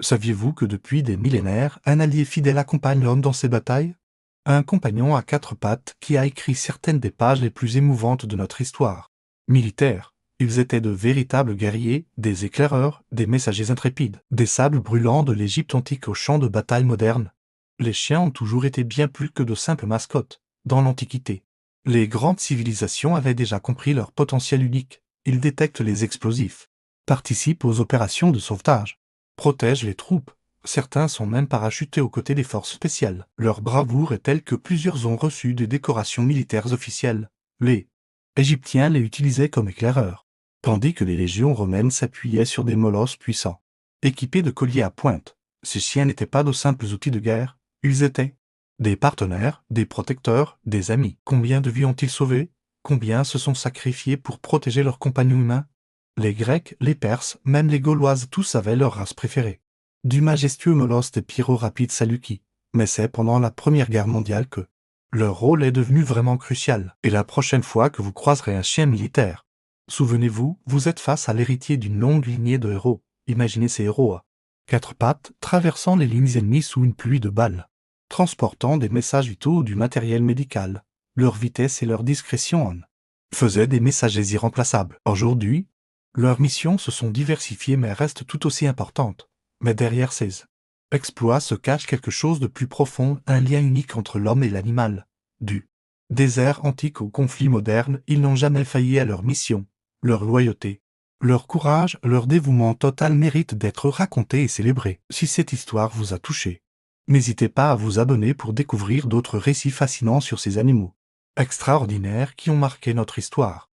Saviez-vous que depuis des millénaires, un allié fidèle accompagne l'homme dans ses batailles? Un compagnon à quatre pattes qui a écrit certaines des pages les plus émouvantes de notre histoire. Militaires, ils étaient de véritables guerriers, des éclaireurs, des messagers intrépides, des sables brûlants de l'Égypte antique au champ de bataille moderne. Les chiens ont toujours été bien plus que de simples mascottes, dans l'Antiquité. Les grandes civilisations avaient déjà compris leur potentiel unique. Ils détectent les explosifs, participent aux opérations de sauvetage, protègent les troupes. Certains sont même parachutés aux côtés des forces spéciales. Leur bravoure est telle que plusieurs ont reçu des décorations militaires officielles. Les Égyptiens les utilisaient comme éclaireurs, tandis que les légions romaines s'appuyaient sur des molosses puissants, équipés de colliers à pointe. Ces chiens n'étaient pas de simples outils de guerre, ils étaient des partenaires, des protecteurs, des amis. Combien de vies ont-ils sauvées? Combien se sont sacrifiés pour protéger leurs compagnons humains? Les Grecs, les Perses, même les Gauloises, tous avaient leur race préférée. Du majestueux molosse des pyro-rapides Saluki. Mais c'est pendant la Première Guerre mondiale que leur rôle est devenu vraiment crucial. Et la prochaine fois que vous croiserez un chien militaire, souvenez-vous, vous êtes face à l'héritier d'une longue lignée de héros. Imaginez ces héros à quatre pattes, traversant les lignes ennemies sous une pluie de balles, transportant des messages vitaux ou du matériel médical. Leur vitesse et leur discrétion en faisaient des messagers irremplaçables. Aujourd'hui, leurs missions se sont diversifiées mais restent tout aussi importantes. Mais derrière ces exploits se cache quelque chose de plus profond, un lien unique entre l'homme et l'animal. Du désert antique au conflit moderne, ils n'ont jamais failli à leur mission. Leur loyauté, leur courage, leur dévouement total méritent d'être racontés et célébrés. Si cette histoire vous a touché, n'hésitez pas à vous abonner pour découvrir d'autres récits fascinants sur ces animaux extraordinaires qui ont marqué notre histoire.